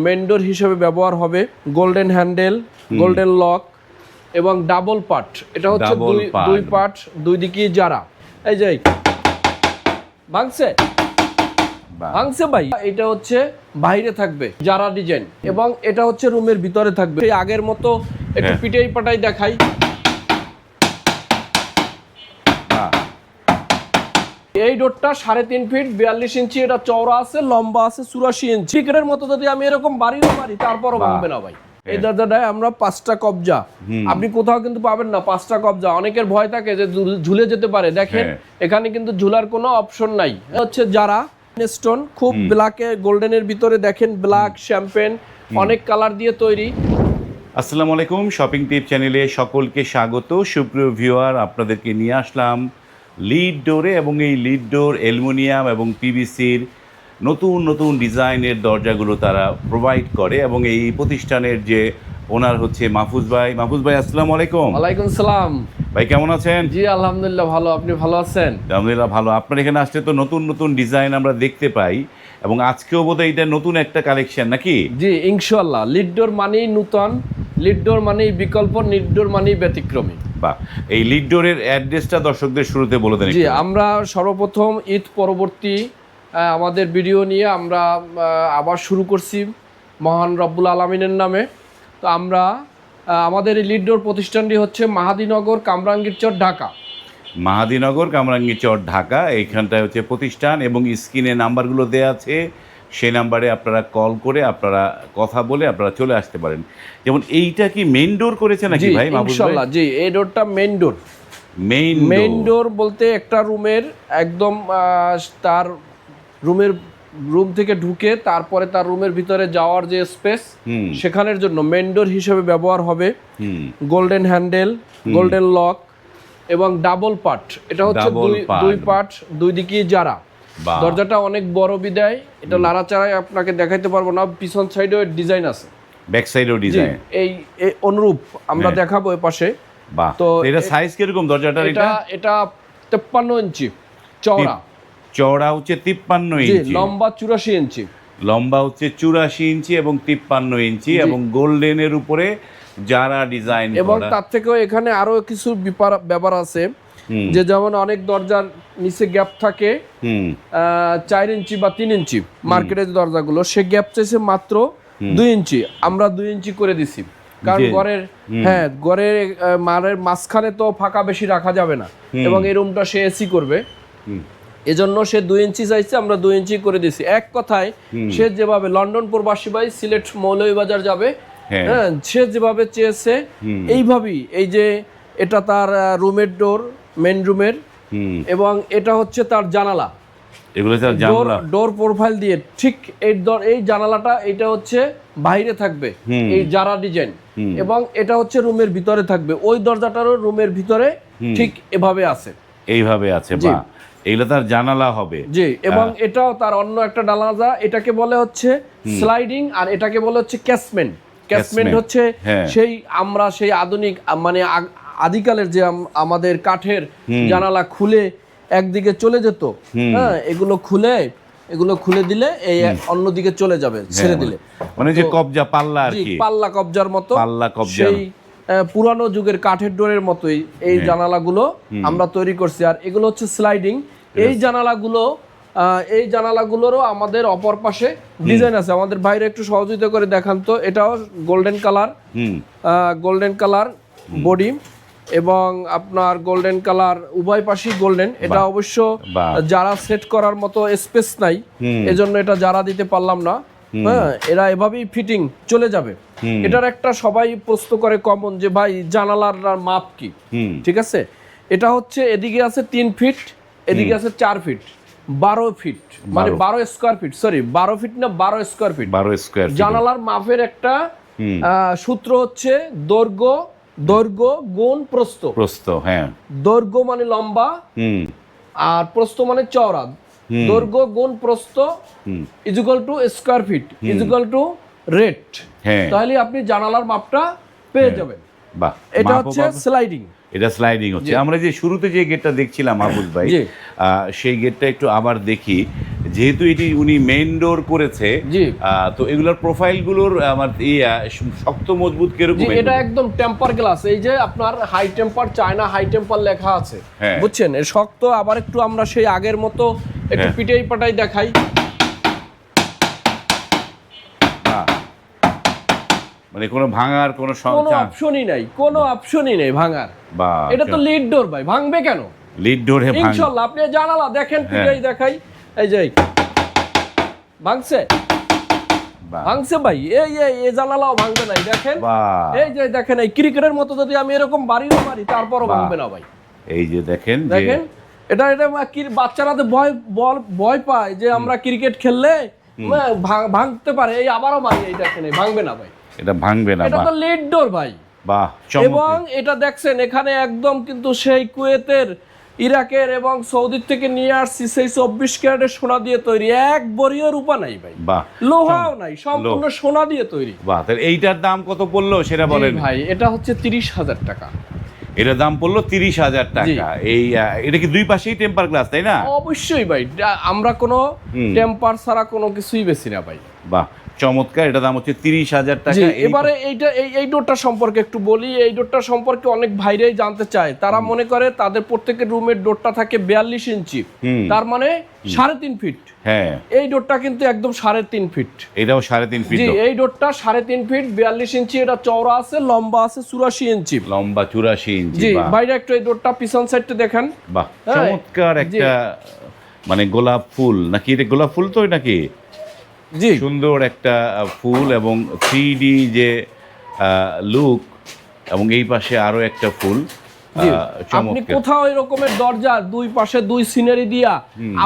মেন্ডোর হিসেবে ব্যবহার হবে। গোল্ডেন হ্যান্ডেল, গোল্ডেন লক এবং ডাবল পার্ট। এটা হচ্ছে দুই পার্ট, দুই দিকে যারা। এই যে ভাঙছে ভাই, এটা হচ্ছে বাইরে থাকবে যারা ডিজাইন, এবং এটা হচ্ছে রুমের ভিতরে থাকবে। সেই আগের মতো একটু পিটাই পাটাই দেখাই। এই ডোরটা 3.5 ফিট 42 ইঞ্চি, এটা চওড়া আছে, লম্বা আছে 84 ইঞ্চি। চিকেনের মতো যদি আমি এরকম বাড়িও মারি তারপরও ভাঙবে না ভাই। এই দরজাটায় আমরা 5টা কবজা, আপনি কোথাও কিন্তু পাবেন না 5টা কবজা। অনেকের ভয় থাকে যে ঝুলে যেতে পারে, দেখেন এখানে কিন্তু ঝুলার কোনো অপশন নাই। হচ্ছে যারা স্টোন, খুব ব্ল্যাকে গোল্ডেনের ভিতরে দেখেন ব্ল্যাক শ্যাম্পেন, অনেক কালার দিয়ে তৈরি। আসসালামু আলাইকুম, শপিং টিপ চ্যানেলে সকলকে স্বাগত। সুপ্রিয় ভিউয়ার, আপনাদেরকে নিয়ে আসলাম লিড ডোরে, এবং এই লিড ডোর অ্যালুমিনিয়াম এবং পিভিসির নতুন নতুন ডিজাইনের দরজাগুলো তারা প্রোভাইড করে। এবং এই প্রতিষ্ঠানের যে ওনার হচ্ছে মাহফুজ ভাই। মাহফুজ ভাই, আসসালামু আলাইকুম। ওয়ালাইকুম সালাম ভাই, কেমন আছেন? জি আলহামদুলিল্লাহ ভালো, আপনি ভালো আছেন? আলহামদুলিল্লাহ ভালো। আপনার এখানে আসলে তো নতুন নতুন ডিজাইন আমরা দেখতে পাই, এবং আজকেও বোধহয় এটা নতুন একটা কালেকশন নাকি? জি ইনশাআল্লাহ। লিড ডোর মানেই নতুন, লিড ডোর মানেই বিকল্প, লিড ডোর মানেই ব্যতিক্রমী। বাহ, এই লিড ডোরের অ্যাড্রেসটা দর্শকদের শুরুতে বলে দেন। জি, আমরা সর্বপ্রথম ঈদ পরবর্তী আমাদের ভিডিও নিয়ে আমরা আবার শুরু করছি মহান রব্বুল আলামিনের নামে। তো আমরা আমাদের এই লিড ডোর প্রতিষ্ঠানটি হচ্ছে মাহাদীনগর, কামরাঙ্গীরচর, ঢাকা। মাহাদীনগর, কামরাঙ্গীরচর, ঢাকা। এইখানটায় হচ্ছে প্রতিষ্ঠান, এবং স্ক্রিনে নাম্বারগুলো দেওয়া আছে, সেই নাম্বারে আপনারা কল করে আপনারা কথা বলে আপনারা চলে আসতে পারেন। যেমন এইটা কি মেইন ডোর করেছে নাকি ভাই? ইনশাআল্লাহ জি, এই ডোরটা মেইন ডোর। মেইন ডোর বলতে একটা রুমের একদম তার রুম থেকে ঢুকে তারপরে তার রুমের ভিতরে যাওয়ার যে স্পেস, সেখানের জন্য মেইন ডোর হিসেবে ব্যবহার হবে। গোল্ডেন হ্যান্ডেল, গোল্ডেন লক এবং ডাবল পার্ট। এটা হচ্ছে দুই পার্ট, দুই দিকে যারা। দরজাটা অনেক বড় বিদায় এটা নাড়াচাড়ায় আপনাকে দেখাইতে পারবো না। পিছন সাইডেও ডিজাইন আছে, ব্যাক সাইডেও ডিজাইন, এই অনুরূপ আমরা দেখাবো এই পাশে। তো এটা সাইজ কিরকম দরজাটার? এটা 53 ইঞ্চি চওড়া। চওড়া হচ্ছে 53 ইঞ্চি, লম্বা 84 ইঞ্চি। লম্বা হচ্ছে 84 ইঞ্চি এবং 53 ইঞ্চি, এবং গোল্ডেনের উপরে যারা ডিজাইন। এবং তার থেকেও এখানে আরো কিছু ব্যাপার আছে, যে যেমন অনেক দরজার নিচে গ্যাপ থাকে 4 ইঞ্চি বা 3 ইঞ্চি। মার্কেটের দরজাগুলো সে গ্যাপ চাইছে মাত্র 2 ইঞ্চি, আমরা 2 ইঞ্চি করে দিছি। কারণ ঘরের মারের মাঝখানে তো ফাঁকা বেশি রাখা যাবে না, এবং এই রুমটা সে এসি করবে, এজন্য সে 2 ইঞ্চি চাইছে, আমরা 2 ইঞ্চি করে দিছি। এক কথায় সে যেভাবে লন্ডন প্রবাসী ভাই সিলেট মৌলভীবাজার যাবে, হ্যাঁ, সে যেভাবে চেয়েছে এইভাবেই। এই যে এটা তার রুমের ডোর, মেন রুমের, এবং এটা হচ্ছে তার জানালা। এগুলো ডোর প্রোফাইল দিয়ে ঠিক এই জানালাটা এটা হচ্ছে বাইরে থাকবে, এই যারা ডিজাইন, এবং এটা হচ্ছে রুমের ভিতরে থাকবে। ওই দরজাটারও রুমের ভিতরে ঠিক এভাবে আছে, এইভাবে আছে। বা এগুলো তার জানালা হবে। জি, এবং এটাও তার অন্য একটা জানালা। এটাকে বলে হচ্ছে স্লাইডিং, আর এটাকে বলে হচ্ছে ক্যাসমেন্ট। ক্যাসমেন্ট হচ্ছে সেই আধুনিক মানে আদিকালের যে আমাদের কাঠের জানালা খুলে একদিকে চলে যেত, হ্যাঁ, এগুলো খুলে দিলে এই অন্যদিকে চলে যাবে, ছেড়ে দিলে, মানে যে কবজা পাল্লা আর কি, পাল্লা কবজার মতো, সেই পুরানো যুগের কাঠের ডোরের মতোই এই জানালাগুলো আমরা তৈরি করছি। আর এগুলো হচ্ছে স্লাইডিং। এই জানালাগুলোরও আমাদের অপর পাশে ডিজাইন আছে। আমাদের বাইরে একটু সহযোগিতা করে দেখান তো। এটাও গোল্ডেন কালার বডি, এবং আপনার গোল্ডেন কালার উভয় পাশেই গোল্ডেন। এটা অবশ্য যারা সেট করার মতো স্পেস নাই, এজন্য এটা যারা দিতে পারলাম না। হ্যাঁ, এরা এভাবেই ফিটিং চলে যাবে। এটার একটা সবাই প্রশ্ন করে কমন, যে ভাই জানালার মাপ কি? ঠিক আছে, এটা হচ্ছে এদিকে আছে 3 ফিট, এদিকে আছে 4 ফিট, 12 ফিট, মানে 12 স্কোয়ার ফিট। সরি, 12 ফিট না, 12 স্কোয়ার ফিট। জানালার মাপের একটা সূত্র হচ্ছে দৈর্ঘ্য গুণ প্রস্থ। হ্যাঁ, দৈর্ঘ্য মানে লম্বা, আর প্রস্থ মানে চওড়া। দৈর্ঘ্য গুণ প্রস্থ equal to square feet equal to rate. তাহলে আপনি জানালার মাপটা পেয়ে যাবেন। এটা হচ্ছে স্লাইডিং। এটা স্লাইডিং হচ্ছে। আমরা যে শুরুতে যে গেটটা দেখছিলাম মাহফুজ ভাই, সেই গেটটা একটু আবার দেখি, যেহেতু এটি উনি মেইন ডোর করেছে, জি। তো এগুলোর প্রোফাইলগুলোর আমার শক্ত মজবুত কিরকম? এটা একদম টেম্পার গ্লাস, এই যে আপনার high temper, China high temper লেখা আছে, হ্যাঁ। বুঝছেন? এর শক্ত। আবার একটু আমরা সেই আগের মতো একটু পিটাই পাটাই দেখাই। মানে কোনো ভাঙার কোনো অপশনই নাই, কোনো অপশনই নেই ভাঙার। এটা তো লিড ডোর ভাই, ভাঙবে কেন? লিড ডোর হে ইনশাআল্লাহ। আপনি জানালা দেখেন, পিটাই দেখাই, এই যে ভাঙছে, ভাঙছে ভাই। এই জানালাও ভাঙবে না, দেখেন। এই যে দেখেন, এই ক্রিকেটের মতো যদি আমি এরকম বাড়িও মারি তারপরও ভাঙবে না ভাই। এই যে দেখেন, এটা কি বাচ্চারা তো ভয় পায় যে আমরা ক্রিকেট খেললে ভাঙতে পারে, এই আবারও মারি, এই দেখেন, এই ভাঙবে না ভাই, এটা ভাঙবে না। এটা তো লিড ডোর ভাই। বাহ। এবং এটা দেখছেন এখানে একদম কিন্তু সেই কুয়েতের, ইরাকের এবং সৌদির থেকে নিয়ে আসছি সেই 24 ক্যারেটের সোনা দিয়ে তৈরি, এক বড়িও রূপা নাই ভাই, লোহাও নাই, সম্পূর্ণ সোনা দিয়ে তৈরি। বাহ। তাহলে এইটার দাম কত পড়লো সেটা বলেন ভাই। এটা হচ্ছে 30,000 টাকা। এটার দাম পড়লো 30,000 টাকা। এটা কি দুই পাশেই টেম্পার গ্লাস, তাই না? অবশ্যই ভাই, আমরা কোনো টেম্পার ছাড়া কোনো কিছুই বেশি না ভাই। বাহ, চমৎকার। এটা দাম হচ্ছে 30,000 টাকা। এবারে এই ডোরটা সম্পর্কে একটু বলি। এই ডোরটা সম্পর্কে অনেক ভাইরাই জানতে চায়। তারা মনে করে তাদের প্রত্যেকের রুমের ডোরটা থাকে 42 ইঞ্চি, তার মানে 3.5 ফিট। হ্যাঁ, এই ডোরটা কিন্তু একদম 3.5 ফিট। এটাও 3.5 ফিট। এই ডোরটা 3.5 ফিট, 42 ইঞ্চি। এটা চওড়া আছে, লম্বা আছে 84 ইঞ্চি। লম্বা 84 ইঞ্চি। জি ভাইরা, একটু এই ডোরটা পিছন সাইডটা দেখেন। বাহ, চমৎকার একটা মানে গোলাপ ফুল নাকি? এটা গোলাপ ফুল তো নাকি? জি, সুন্দর একটা ফুল এবং 3D যে লুক, এবং এই পাশে আরো একটা ফুল। আপনি কোথাও এরকমের দরজা দুই পাশে দুই সিনারি দিয়া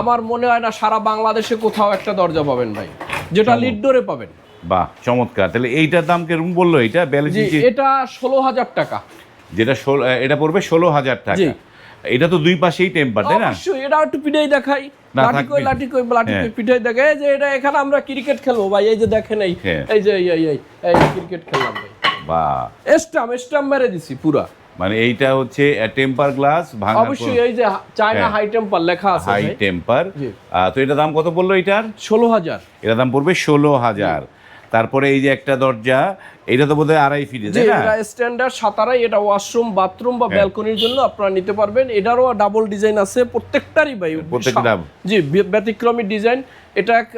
আমার মনে হয় না সারা বাংলাদেশে কোথাও একটা দরজা পাবেন ভাই, যেটা লিড ডোরে পাবেন। বাহ, চমৎকার। তাহলে এইটার দাম কিরকম বললো? এটা 42 ইঞ্চি, এটা 16,000 টাকা। যেটা এটা পড়বে 16,000 টাকা। এটা তো দুই পাশেই টেম্পার, তাই না? অবশ্যই। এটা একটু পিটাই দেখাই, লাঠি কই পিটাই দেখাই। এই যে এটা এখানে আমরা ক্রিকেট খেলবো ভাই, এই যে দেখেন, এই যে এই ক্রিকেট খেললাম ভাই। বাহ, স্টাম্প মেরে দিছি পুরা। মানে এইটা হচ্ছে টেম্পার গ্লাস ভাঙা। অবশ্যই। এই যে চায়না হাই টেম্পার লেখা আছে, হাই টেম্পার। তো এটা দাম কত বললো এটার? 16,000। এটা দাম পড়বে 16,000। তারপরে এই যে একটা দরজা, এটা তো বোধহয় 2.5 ফিট, তাই না? এটা স্ট্যান্ডার্ড 7.5। এটা ওয়াশরুম, বাথরুম বা ব্যালকনির জন্য আপনারা নিতে পারবেন। এটারও ডাবল ডিজাইন আছে প্রত্যেকটারই ভাই। জি, ব্যতিক্রমী ডিজাইন। এটা এক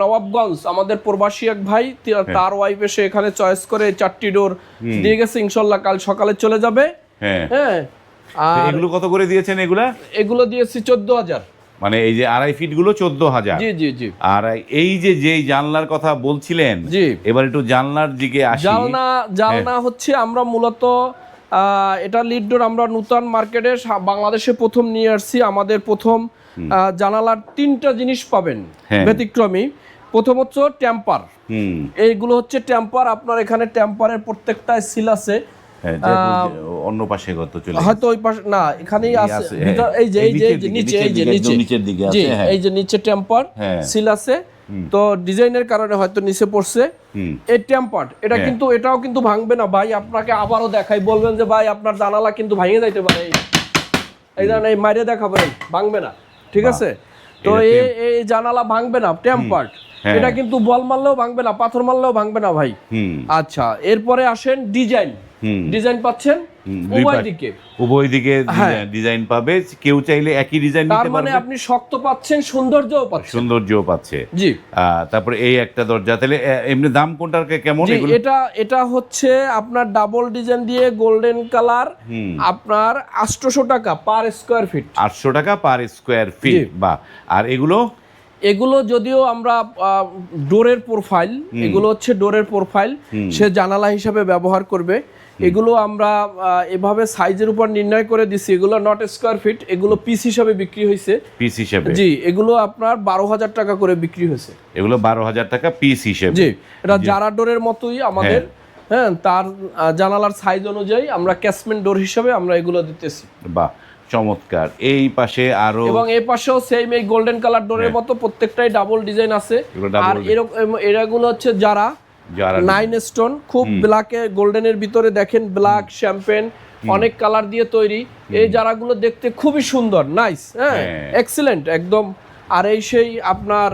নবাবগঞ্জ আমাদের প্রবাসী এক ভাই, তার ওয়াইফ এসে এখানে চয়েস করে 4টি ডোর দিয়ে গেছে। ইনশাআল্লাহ কাল সকালে চলে যাবে। হ্যাঁ। আর এগুলো কত করে দিয়েছেন? এগুলো দিয়েছি 14,000। মানে এই যে 2.5 ফিট গুলো 14,000। জি জি জি। আর এই যে জানলার কথা বলছিলেন, এবার একটু জানলার দিকে আসি। জানলা হচ্ছে আমরা মূলত এটা লিড ডোর আমরা নতুন মার্কেটে বাংলাদেশে প্রথম নিয়ে আসছি। আমাদের প্রথম জানালার 3টা জিনিস পাবেন ব্যতিক্রমী। প্রথম হচ্ছে টেম্পার। এইগুলো হচ্ছে টেম্পার। আপনার এখানে টেম্পারের প্রত্যেকটা সিল আছে। অন্য পাশে কত চলে হয়তো ওই পাশে না, এখানেই আছে। এই যে নিচে, এই যে নিচের দিকে আছে, এই যে নিচে টেম্পার সিল আছে। তো ডিজাইনের কারণে হয়তো নিচে পড়ছে। এই টেম্পার, এটা কিন্তু এটাও কিন্তু ভাঙবে না ভাই। আপনাকে আবারও দেখাই, বলবেন যে ভাই আপনার জানালা কিন্তু ভেঙে যাইতে পারে, এই ধরনের এই মাইরে দেখাবেন, ভাঙবে না, ঠিক আছে? তো এই জানালা ভাঙবে না, টেম্পার। এটা কিন্তু বল মারলেও ভাঙবে না, পাথর মারলেও ভাঙবে না ভাই। আচ্ছা, এরপরে আসেন ডিজাইন পাচ্ছেন উভয় দিকে ডিজাইন পাবে। কেউ চাইলে একই ডিজাইন নিতে পারবে। তার মানে আপনি শক্ত পাচ্ছেন, সৌন্দর্যও পাচ্ছে। জি। তারপরে এই একটা দরজা। তাহলে এমনি দাম কোনটার কেমন? এটা হচ্ছে আপনার ডাবল ডিজাইন দিয়ে গোল্ডেন কালার, আপনার 800 টাকা পার স্কয়ার ফিট। 800 টাকা পার স্কয়ার ফিট। বাহ। আর এগুলো যদিও আমরা ডোরের প্রোফাইল, এগুলো হচ্ছে ডোরের প্রোফাইল, সে জানালা হিসাবে ব্যবহার করবে। এগুলো আমরা এভাবে সাইজের উপর নির্ণয় করে দিছি। এগুলো নট স্কয়ার ফিট, এগুলো পিস হিসাবে বিক্রি হয়েছে। পিস হিসাবে? জি। এগুলো আপনার 12,000 টাকা করে বিক্রি হয়েছে। এগুলো 12,000 টাকা পিস হিসাবে? জি। এটা জারা ডোরের মতোই আমাদের। হ্যাঁ, তার জানালার সাইজ অনুযায়ী আমরা ক্যাসমেন্ট ডোর হিসাবে আমরা এগুলো দিতেছি। বাহ, চমৎকার। এই পাশে আরো, এবং এই পাশেও সেম এই গোল্ডেন কালার ডোরের মতো প্রত্যেকটাই ডাবল ডিজাইন আছে। আর এগুলো হচ্ছে যারা 9 স্টোন, খুব ব্ল্যাকে গোল্ডেনের ভিতরে দেখেন, ব্ল্যাক শ্যাম্পেন অনেক কালার দিয়ে তৈরি। এই জারাগুলো দেখতে খুবই সুন্দর, নাইস, হ্যাঁ, এক্সিলেন্ট একদম। আর এই সেই আপনার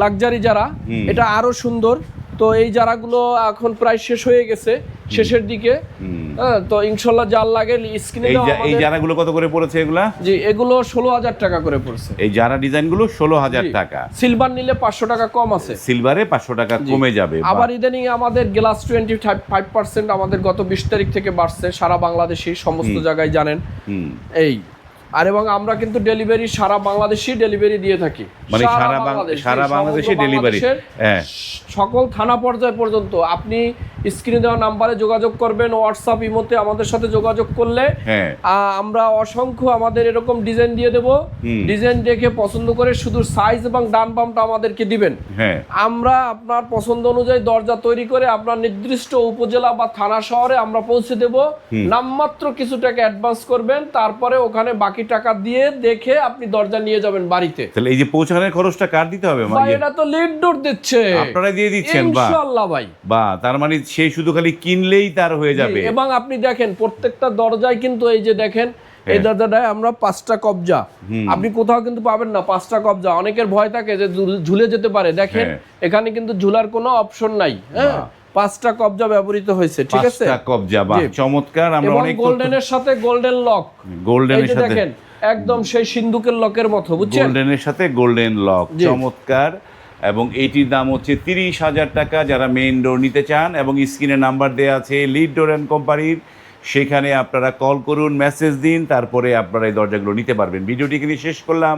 লাক্সারি জারা, এটা আরো সুন্দর। তো এই জারাগুলো এখন প্রায় শেষ হয়ে গেছে, শেষের দিকে। তো ইনশাল্লাহ যার লাগে স্ক্রিনে এই জারাগুলো কত করে পড়েছে এগুলা? জি, এগুলো 16,000 টাকা করে পড়ছে। এই জারা ডিজাইনগুলো 16,000 টাকা। সিলভার নিলে 500 টাকা কম আছে, সিলভারে 500 টাকা কমে যাবে। আবার ইদানিং আমাদের গ্লাস 25% আমাদের গত 20 তারিখ থেকে বাড়ছে সারা বাংলাদেশে, সমস্ত জায়গায় জানেন। এই আর এবং আমরা কিন্তু ডেলিভারি সারা বাংলাদেশে ডেলিভারি দিয়ে থাকি, মানে সারা বাংলাদেশে ডেলিভারি, হ্যাঁ, সকল থানা পর্যায় পর্যন্ত। আপনি স্ক্রিনে দেওয়া নাম্বারে যোগাযোগ করবেন, হোয়াটসঅ্যাপ ইমোতে আমাদের সাথে যোগাযোগ করলে আমরা অসংখ্য আমাদের এরকম ডিজাইন দিয়ে দেব। ডিজাইন দেখে পছন্দ করে শুধু সাইজ এবং ডান বামটা আমাদেরকে দিবেন, আমরা আপনার পছন্দ অনুযায়ী দরজা তৈরি করে আপনার নির্দিষ্ট উপজেলা বা থানা শহরে আমরা পৌঁছে দেব। নামমাত্র কিছু টাকা অ্যাডভান্স করবেন, তারপরে ওখানে বাকি টাকা দিয়ে দেখে আপনি দরজা নিয়ে যাবেন বাড়িতে। তাহলে এই যে পৌঁছানোর খরচটা কার দিতে হবে? ভাই এটা তো লিড ডোর দিচ্ছে, আপনারা দিয়ে দিচ্ছেন? ইনশাআল্লাহ ভাই। বাহ, তার মানে সেই শুধু খালি কিনলেই তার হয়ে যাবে। এবং আপনি দেখেন প্রত্যেকটা দরজায় কিন্তু এই যে দেখেন এই দরজাটায় আমরা 5টা কবজা, আপনি কোথাও কিন্তু পাবেন না 5টা কবজা। অনেকের ভয় থাকে যে ঝুলে যেতে পারে, দেখেন এখানে কিন্তু ঝুলার কোনো অপশন নাই। হ্যাঁ, 5টা কবজা ব্যবহৃত হয়েছে, ঠিক আছে? 5টা কবজা, বাহ, চমৎকার। আমরা অনেক গোল্ডেনের সাথে গোল্ডেন লক, গোল্ডেনের সাথে দেখেন একদম সেই সিন্ধুকের লকের মতো, বুঝছেন? গোল্ডেনের সাথে গোল্ডেন লক, চমৎকার। এবং এইটির দাম হচ্ছে 30,000 টাকা। যারা মেইন ডোর নিতে চান, এবং স্ক্রিনে নাম্বার দেওয়া আছে লিড ডোর অ্যান্ড কোম্পানির, সেখানে আপনারা কল করুন, মেসেজ দিন, তারপরে আপনারা এই দরজাগুলো নিতে পারবেন। ভিডিওটি এখানে শেষ করলাম।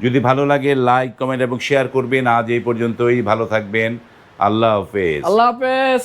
যদি ভালো লাগে লাইক, কমেন্ট এবং শেয়ার করবেন। আজ এই পর্যন্তই, ভালো থাকবেন, আল্লাহ হাফেজ। আল্লাহ হাফেজ।